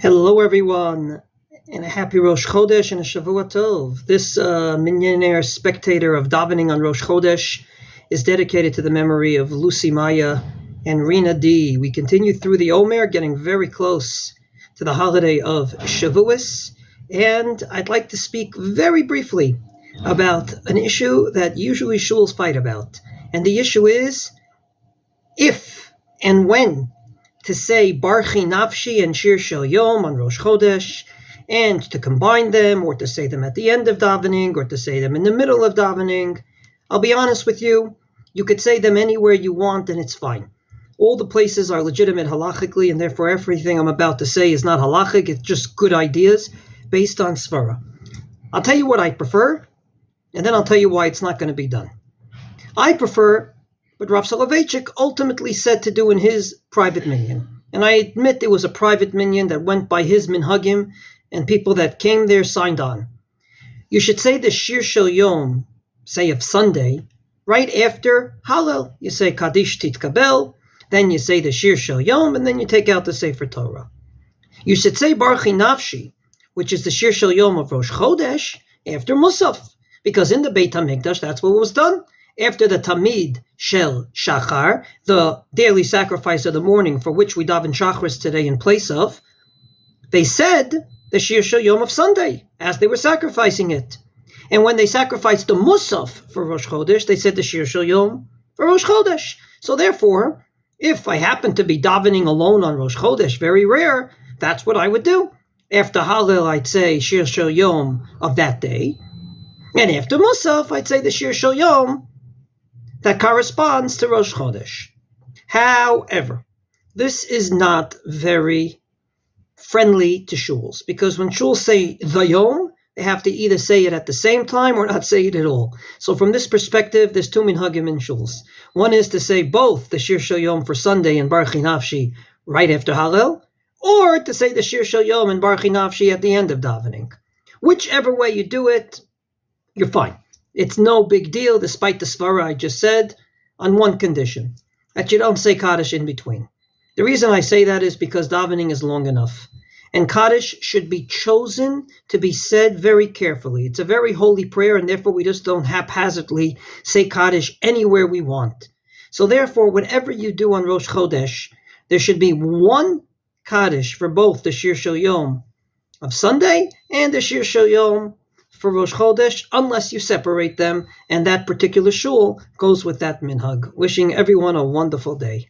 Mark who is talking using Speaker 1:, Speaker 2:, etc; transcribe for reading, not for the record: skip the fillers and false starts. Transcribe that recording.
Speaker 1: Hello, everyone, and a happy Rosh Chodesh and a Shavua Tov. This millionaire spectator of Davening on Rosh Chodesh is dedicated to the memory of Lucy Maya and Rena D. We continue through the Omer, getting very close to the holiday of Shavuos, and I'd like to speak very briefly about an issue that usually shuls fight about. And the issue is if and when to say Barchi Nafshi and Shir Shel Yom on Rosh Chodesh, and to combine them, or to say them at the end of davening, or to say them in the middle of davening. I'll be honest with you, you could say them anywhere you want and it's fine. All the places are legitimate halachically, and therefore everything I'm about to say is not halachic, it's just good ideas based on svara. I'll tell you what I prefer, and then I'll tell you why it's not going to be done. I prefer what Rav Soloveitchik ultimately said to do in his private minyan. And I admit it was a private minyan that went by his minhagim, and people that came there signed on. You should say the Shir Shel Yom, say of Sunday, right after Hallel. You say Kaddish Titkabel, then you say the Shir Shel Yom, and then you take out the Sefer Torah. You should say Barchi Nafshi, which is the Shir Shel Yom of Rosh Chodesh, after Musaf, because in the Beit HaMikdash, that's what was done. After the Tamid Shel Shachar, the daily sacrifice of the morning for which we daven Shacharis today in place of, they said the Shir Shel Yom of Sunday as they were sacrificing it. And when they sacrificed the Musaf for Rosh Chodesh, they said the Shir Shel Yom for Rosh Chodesh. So therefore, if I happen to be davening alone on Rosh Chodesh, very rare, that's what I would do. After Hallel, I'd say Shir Shel Yom of that day. And after Musaf, I'd say the Shir Shel Yom that corresponds to Rosh Chodesh. However, this is not very friendly to shuls, because when shuls say the Yom, they have to either say it at the same time or not say it at all. So from this perspective, there's two minhagim in shuls. One is to say both the Shir Shel Yom for Sunday and Barchi Nafshi right after Hallel, or to say the Shir Shel Yom and Barchi Nafshi at the end of davening. Whichever way you do it, you're fine. It's no big deal, despite the svara I just said, on one condition, that you don't say Kaddish in between. The reason I say that is because davening is long enough, and Kaddish should be chosen to be said very carefully. It's a very holy prayer, and therefore we just don't haphazardly say Kaddish anywhere we want. So therefore, whatever you do on Rosh Chodesh, there should be one Kaddish for both the Shir Shel Yom of Sunday and the Shir Shel Yom for Rosh Chodesh, unless you separate them, and that particular shul goes with that minhag. Wishing everyone a wonderful day.